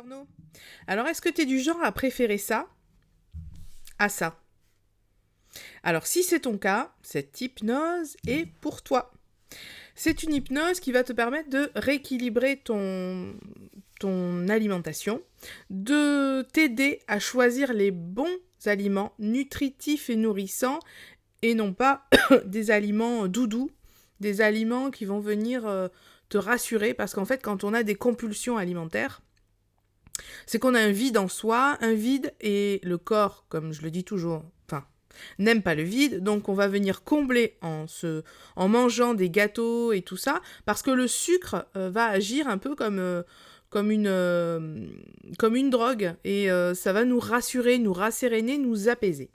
Bigorneau. Alors, est-ce que tu es du genre à préférer ça à ça? Alors, si c'est ton cas, cette hypnose est pour toi. C'est une hypnose qui va te permettre de rééquilibrer ton alimentation, de t'aider à choisir les bons aliments nutritifs et nourrissants et non pas des aliments doudous, des aliments qui vont venir te rassurer parce qu'en fait, quand on a des compulsions alimentaires, c'est qu'on a un vide en soi, un vide, et le corps, comme je le dis toujours, n'aime pas le vide, donc on va venir combler en mangeant des gâteaux et tout ça, parce que le sucre va agir un peu comme une drogue, et ça va nous rassurer, nous rasséréner, nous apaiser.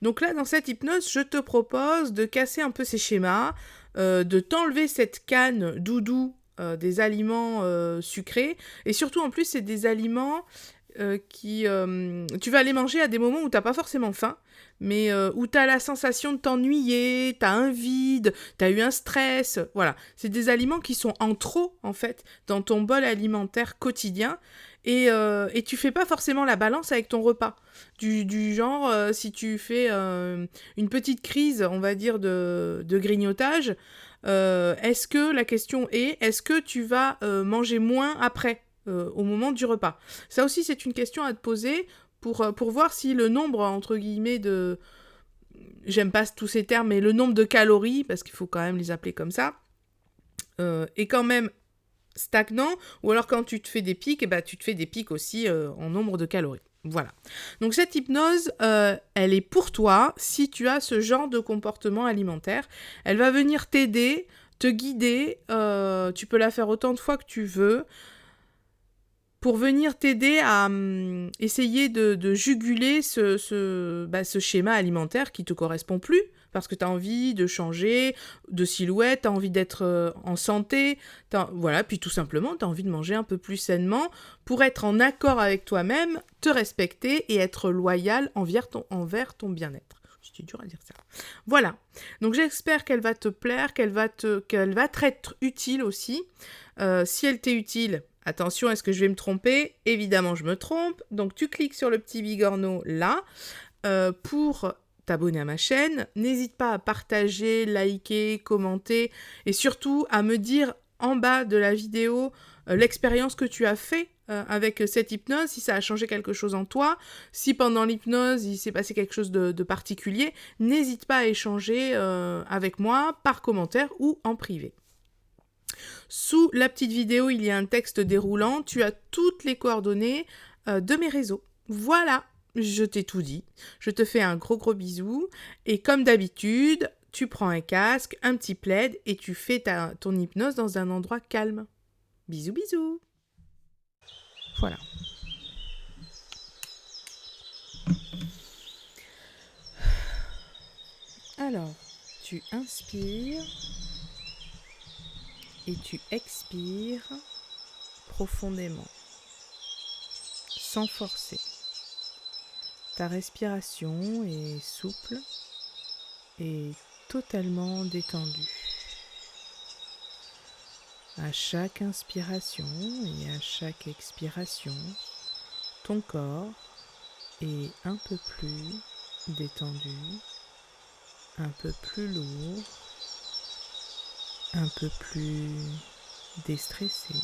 Donc là, dans cette hypnose, je te propose de casser un peu ces schémas, de t'enlever cette canne doudou des aliments sucrés, et surtout en plus c'est des aliments tu vas les manger à des moments où t'as pas forcément faim, mais où t'as la sensation de t'ennuyer, t'as un vide, t'as eu un stress, voilà. C'est des aliments qui sont en trop, en fait, dans ton bol alimentaire quotidien, et tu fais pas forcément la balance avec ton repas. Du genre, si tu fais une petite crise, on va dire, de grignotage, la question est, est-ce que tu vas manger moins après au moment du repas? Ça aussi, c'est une question à te poser pour voir si le nombre, entre guillemets, de... J'aime pas tous ces termes, mais le nombre de calories, parce qu'il faut quand même les appeler comme ça, est quand même stagnant, ou alors quand tu te fais des pics, tu te fais des pics aussi en nombre de calories. Voilà. Donc cette hypnose, elle est pour toi si tu as ce genre de comportement alimentaire. Elle va venir t'aider, te guider. Tu peux la faire autant de fois que tu veux pour venir t'aider à essayer de juguler ce schéma alimentaire qui te correspond plus, parce que tu as envie de changer de silhouette, tu as envie d'être en santé, voilà, puis tout simplement, tu as envie de manger un peu plus sainement pour être en accord avec toi-même, te respecter et être loyal envers ton bien-être. C'est dur à dire ça. Voilà. Donc j'espère qu'elle va te plaire, qu'elle va t'être utile aussi. Si elle t'est utile, attention, est-ce que je vais me tromper? Évidemment, je me trompe. Donc, tu cliques sur le petit bigorneau là pour t'abonner à ma chaîne. N'hésite pas à partager, liker, commenter et surtout à me dire en bas de la vidéo l'expérience que tu as fait avec cette hypnose, si ça a changé quelque chose en toi, si pendant l'hypnose il s'est passé quelque chose de particulier. N'hésite pas à échanger avec moi par commentaire ou en privé. Sous la petite vidéo, il y a un texte déroulant. Tu as toutes les coordonnées de mes réseaux. Voilà, je t'ai tout dit. Je te fais un gros bisou. Et comme d'habitude, tu prends un casque, un petit plaid et tu fais ton hypnose dans un endroit calme. Bisous. Voilà. Alors, tu inspires et tu expires profondément, sans forcer. Ta respiration est souple et totalement détendue. À chaque inspiration et à chaque expiration, ton corps est un peu plus détendu, un peu plus lourd, un peu plus déstressé.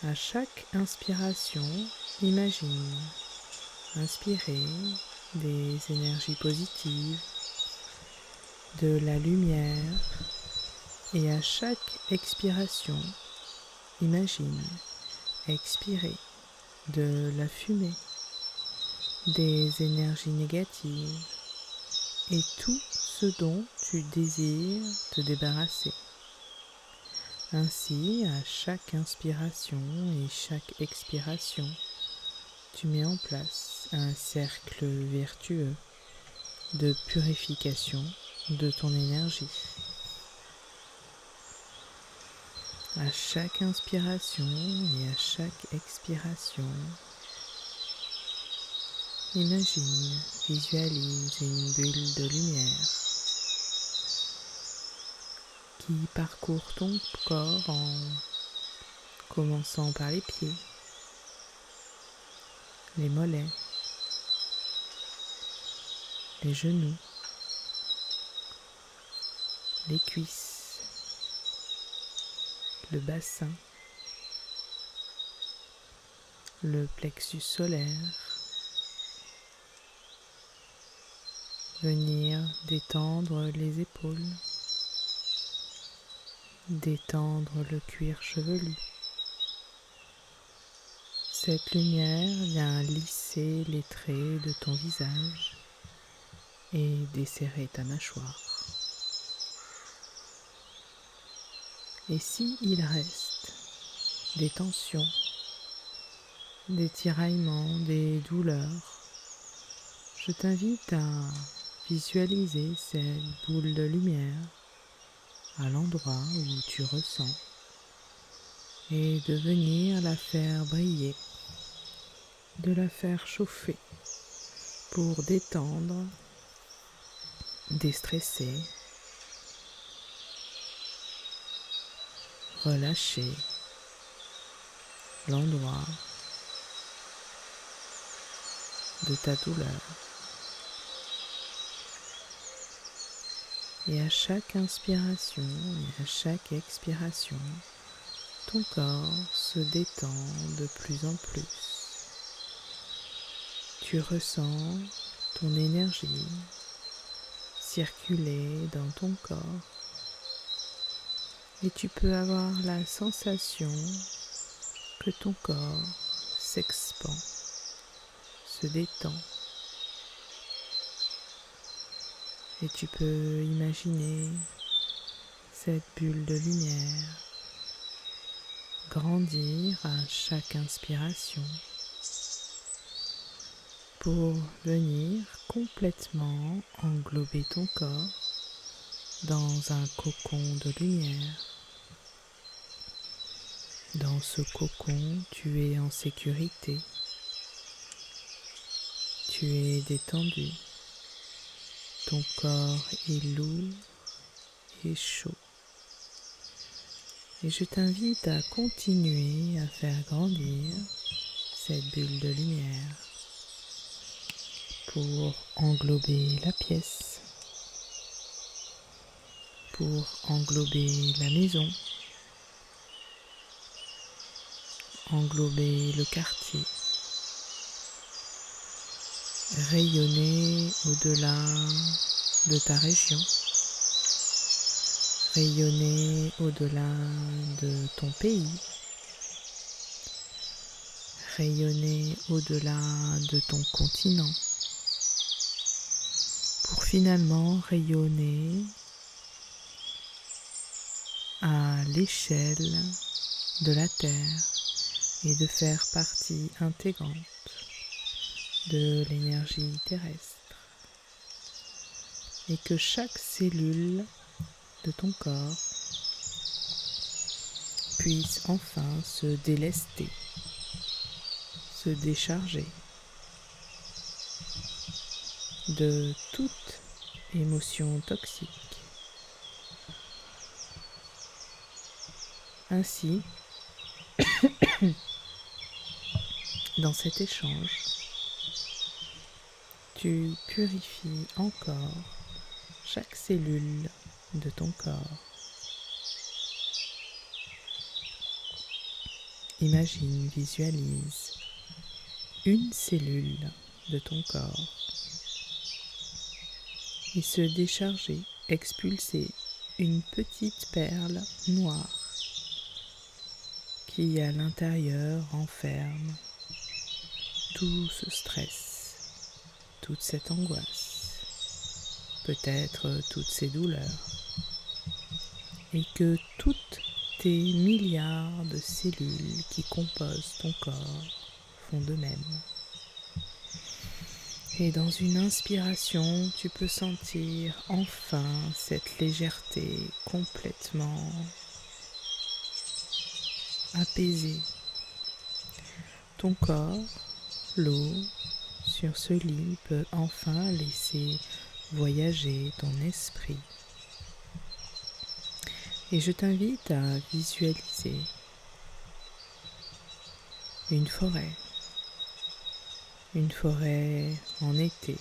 À chaque inspiration, imagine inspirer des énergies positives, de la lumière, et à chaque expiration, imagine expirer de la fumée, des énergies négatives et tout ce dont tu désires te débarrasser. Ainsi, à chaque inspiration et chaque expiration, tu mets en place un cercle vertueux de purification de ton énergie. À chaque inspiration et à chaque expiration, imagine, visualise une bulle de lumière qui parcourt ton corps en commençant par les pieds, les mollets, les genoux, les cuisses, le bassin, le plexus solaire. Venir détendre les épaules, détendre le cuir chevelu. Cette lumière vient lisser les traits de ton visage et desserrer ta mâchoire. Et si il reste des tensions, des tiraillements, des douleurs, je t'invite à visualiser cette boule de lumière à l'endroit où tu ressens et de venir la faire briller, de la faire chauffer pour détendre, déstresser, relâcher l'endroit de ta douleur. Et à chaque inspiration et à chaque expiration, ton corps se détend de plus en plus. Tu ressens ton énergie circuler dans ton corps et tu peux avoir la sensation que ton corps s'expand, se détend. Et tu peux imaginer cette bulle de lumière grandir à chaque inspiration pour venir complètement englober ton corps dans un cocon de lumière. Dans ce cocon, tu es en sécurité, tu es détendu, ton corps est lourd et chaud. Et je t'invite à continuer à faire grandir cette bulle de lumière pour englober la pièce, pour englober la maison, englober le quartier, rayonner au-delà de ta région, rayonner au-delà de ton pays, rayonner au-delà de ton continent, pour finalement rayonner à l'échelle de la Terre et de faire partie intégrante de l'énergie terrestre. Et que chaque cellule de ton corps puisse enfin se délester, se décharger de toute émotion toxique. Ainsi, dans cet échange, tu purifies encore chaque cellule de ton corps. Imagine, visualise une cellule de ton corps et se décharger, expulser une petite perle noire qui à l'intérieur renferme tout ce stress, toute cette angoisse, peut-être toutes ces douleurs, et que toutes tes milliards de cellules qui composent ton corps font de même. Et dans une inspiration, tu peux sentir enfin cette légèreté complètement apaisée. Ton corps, l'eau sur ce lit peut enfin laisser voyager ton esprit. Et je t'invite à visualiser une forêt une forêt en été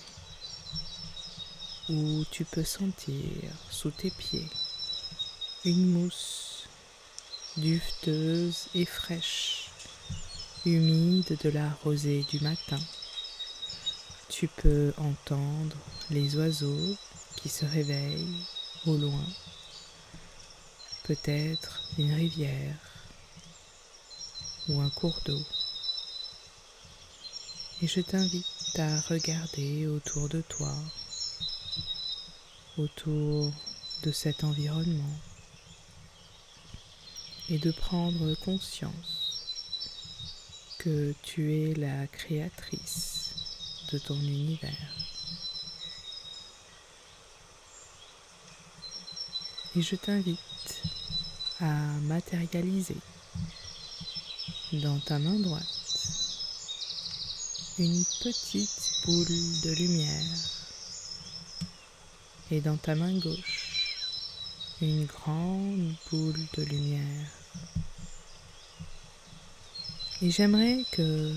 où tu peux sentir sous tes pieds une mousse duveteuse et fraîche, humide de la rosée du matin. Tu peux entendre les oiseaux qui se réveillent au loin, peut-être une rivière ou un cours d'eau. Et je t'invite à regarder autour de toi, autour de cet environnement, et de prendre conscience que tu es la créatrice de ton univers. Et je t'invite à matérialiser dans ta main droite une petite boule de lumière et dans ta main gauche une grande boule de lumière. Et j'aimerais que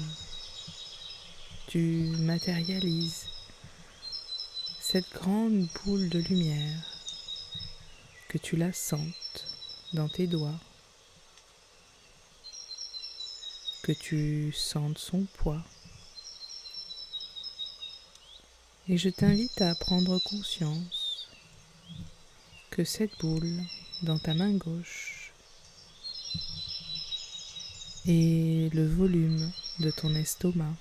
tu matérialises cette grande boule de lumière, que tu la sentes dans tes doigts, que tu sentes son poids. Et je t'invite à prendre conscience que cette boule dans ta main gauche est le volume de ton estomac.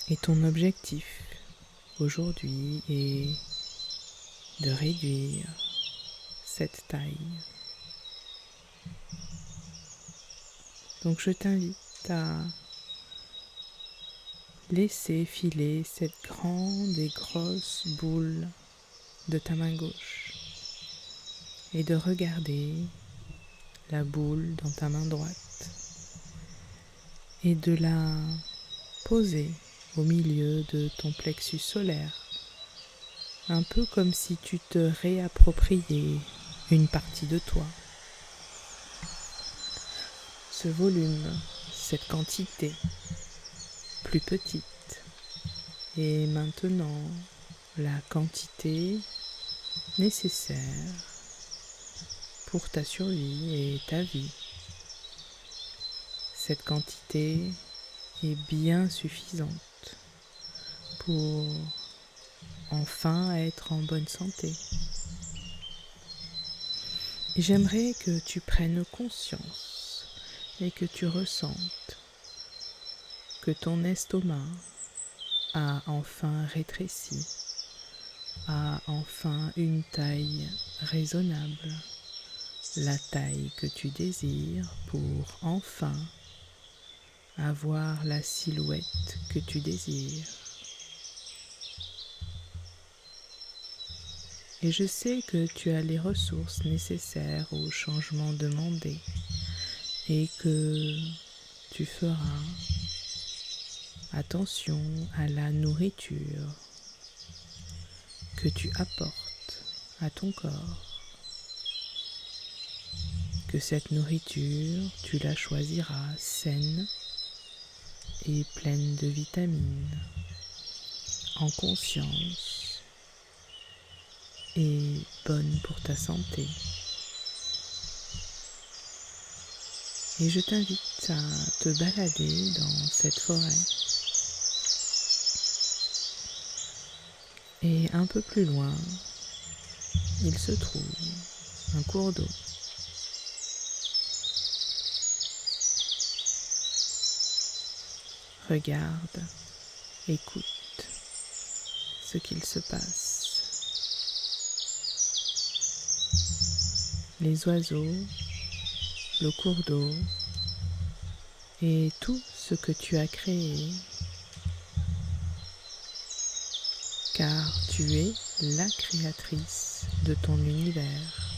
Et ton objectif aujourd'hui est de réduire cette taille. Donc je t'invite à laisser filer cette grande et grosse boule de ta main gauche et de regarder la boule dans ta main droite et de la poser au milieu de ton plexus solaire, un peu comme si tu te réappropriais une partie de toi. Ce volume, cette quantité plus petite, et maintenant la quantité nécessaire pour ta survie et ta vie. Cette quantité est bien suffisante pour enfin être en bonne santé. Et j'aimerais que tu prennes conscience et que tu ressentes que ton estomac a enfin rétréci, a enfin une taille raisonnable, la taille que tu désires pour enfin avoir la silhouette que tu désires. Et je sais que tu as les ressources nécessaires au changement demandé et que tu feras attention à la nourriture que tu apportes à ton corps. Que cette nourriture, tu la choisiras saine et pleine de vitamines, en conscience et bonne pour ta santé. Et je t'invite à te balader dans cette forêt. Et un peu plus loin, il se trouve un cours d'eau. Regarde, écoute ce qu'il se passe. Les oiseaux, le cours d'eau et tout ce que tu as créé, car tu es la créatrice de ton univers,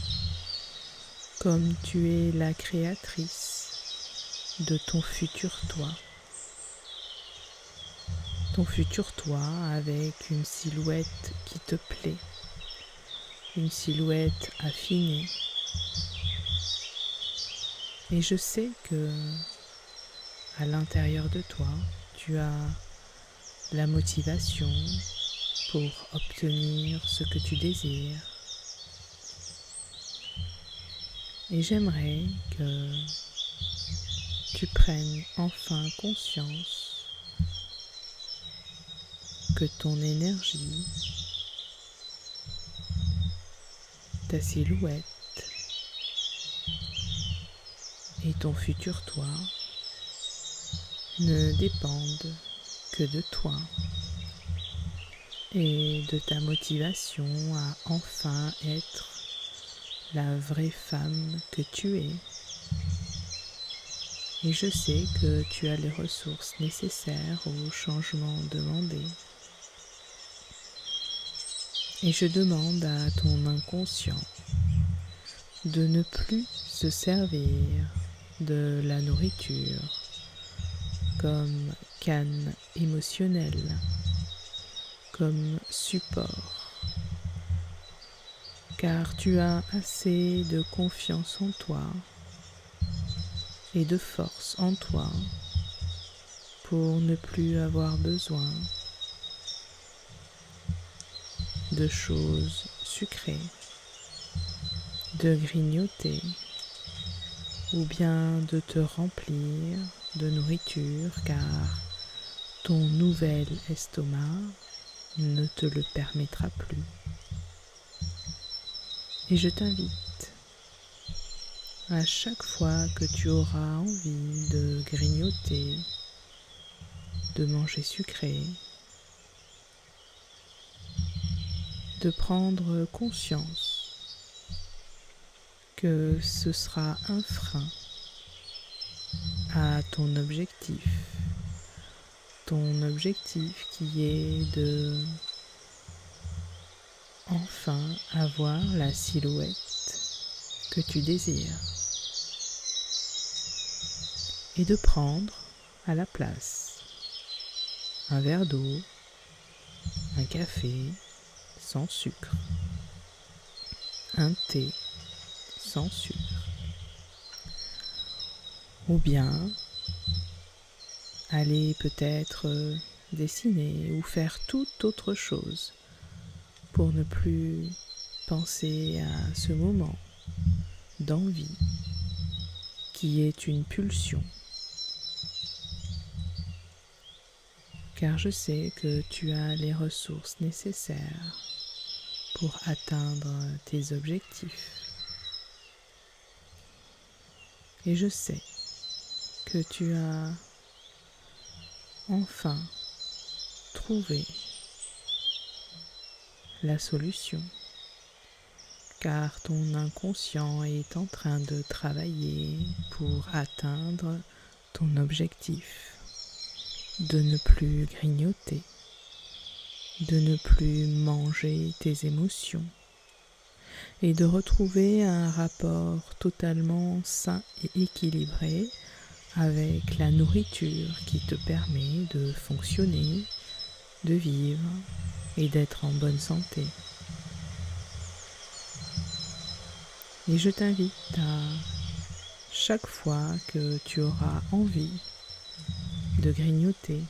comme tu es la créatrice de ton futur toi. Ton futur toi avec une silhouette qui te plaît, une silhouette affinée. Et je sais que à l'intérieur de toi, tu as la motivation pour obtenir ce que tu désires. Et j'aimerais que tu prennes enfin conscience que ton énergie, ta silhouette et ton futur toi ne dépendent que de toi et de ta motivation à enfin être la vraie femme que tu es. Et je sais que tu as les ressources nécessaires au changement demandé. Et je demande à ton inconscient de ne plus se servir de la nourriture comme canne émotionnelle, comme support, car tu as assez de confiance en toi et de force en toi pour ne plus avoir besoin de choses sucrées, de grignoter ou bien de te remplir de nourriture car ton nouvel estomac ne te le permettra plus. Et je t'invite, à chaque fois que tu auras envie de grignoter, de manger sucré, de prendre conscience que ce sera un frein à ton objectif qui est de enfin avoir la silhouette que tu désires et de prendre à la place un verre d'eau, un café sans sucre, un thé sans sucre, ou bien aller peut-être dessiner ou faire toute autre chose pour ne plus penser à ce moment d'envie qui est une pulsion. Car je sais que tu as les ressources nécessaires pour atteindre tes objectifs. Et je sais que tu as enfin trouvé la solution, car ton inconscient est en train de travailler pour atteindre ton objectif, de ne plus grignoter, de ne plus manger tes émotions et de retrouver un rapport totalement sain et équilibré avec la nourriture qui te permet de fonctionner, de vivre et d'être en bonne santé. Et je t'invite à, chaque fois que tu auras envie de grignoter,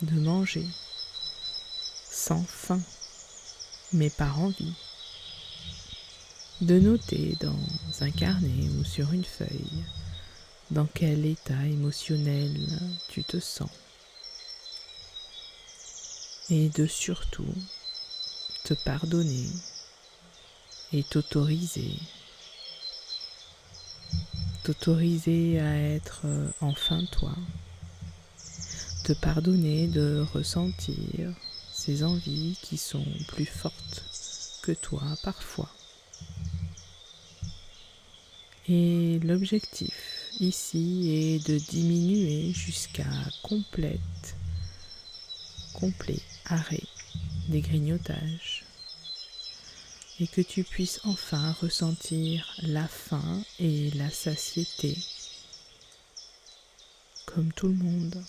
de manger, sans faim, mais par envie, de noter dans un carnet ou sur une feuille dans quel état émotionnel tu te sens. Et de surtout te pardonner et t'autoriser à être enfin toi, te pardonner de ressentir ces envies qui sont plus fortes que toi parfois. Et l'objectif ici est de diminuer jusqu'à complet arrêt des grignotages et que tu puisses enfin ressentir la faim et la satiété comme tout le monde,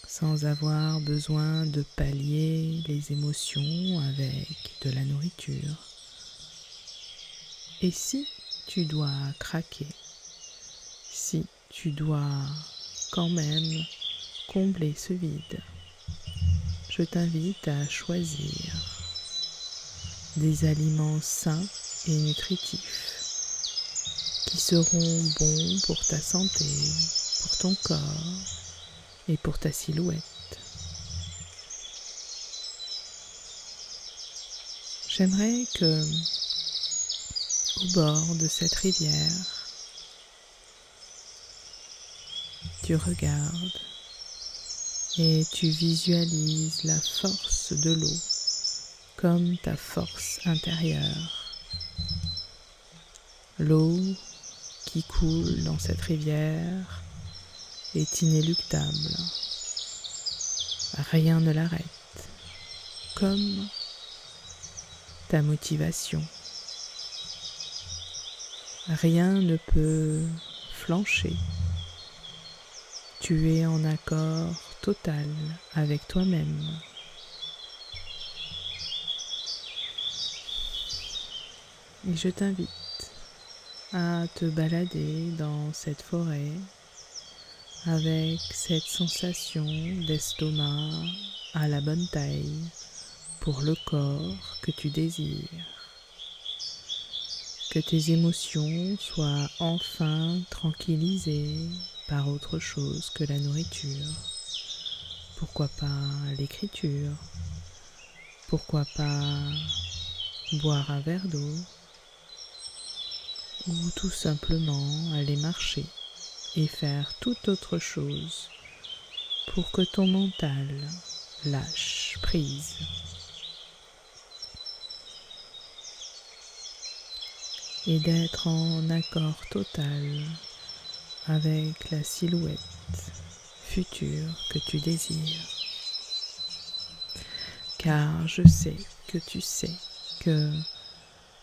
sans avoir besoin de pallier les émotions avec de la nourriture. Et si tu dois craquer, si tu dois quand même combler ce vide. Je t'invite à choisir des aliments sains et nutritifs qui seront bons pour ta santé, pour ton corps et pour ta silhouette. J'aimerais que, au bord de cette rivière, tu regardes et tu visualises la force de l'eau comme ta force intérieure. L'eau qui coule dans cette rivière est inéluctable. Rien ne l'arrête, comme ta motivation. Rien ne peut flancher. Tu es en accord total avec toi-même. Et je t'invite à te balader dans cette forêt avec cette sensation d'estomac à la bonne taille pour le corps que tu désires. Que tes émotions soient enfin tranquillisées par autre chose que la nourriture. Pourquoi pas l'écriture? Pourquoi pas boire un verre d'eau? Ou tout simplement aller marcher et faire toute autre chose pour que ton mental lâche prise. Et d'être en accord total avec la silhouette future que tu désires. Car je sais que tu sais que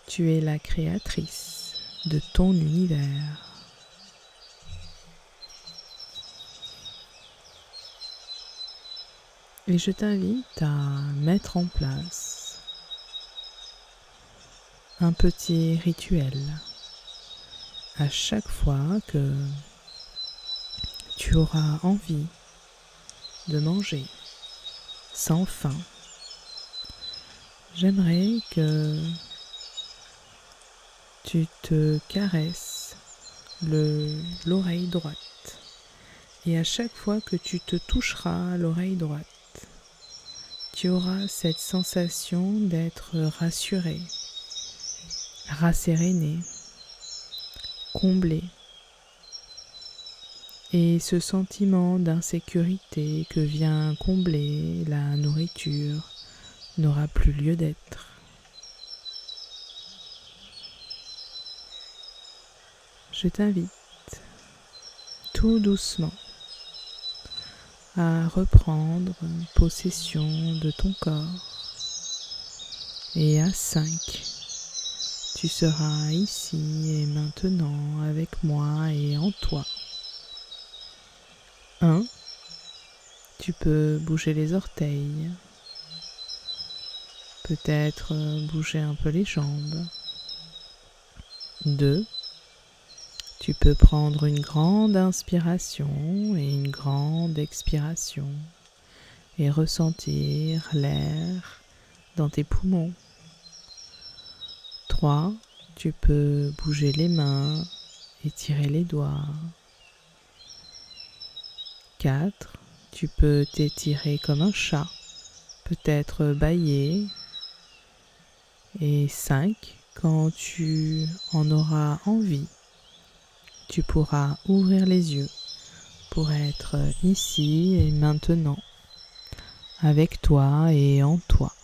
tu es la créatrice de ton univers. Et je t'invite à mettre en place un petit rituel à chaque fois que tu auras envie de manger sans faim. J'aimerais que tu te caresses l'oreille droite et à chaque fois que tu te toucheras l'oreille droite, tu auras cette sensation d'être rassuré, rasséréné, comblé. Et ce sentiment d'insécurité que vient combler la nourriture n'aura plus lieu d'être. Je t'invite tout doucement à reprendre possession de ton corps. Et à 5, tu seras ici et maintenant avec moi et en toi. 1, tu peux bouger les orteils, peut-être bouger un peu les jambes. 2, tu peux prendre une grande inspiration et une grande expiration et ressentir l'air dans tes poumons. 3, tu peux bouger les mains, étirer les doigts. 4, tu peux t'étirer comme un chat, peut-être bâiller. Et 5, quand tu en auras envie, tu pourras ouvrir les yeux pour être ici et maintenant, avec toi et en toi.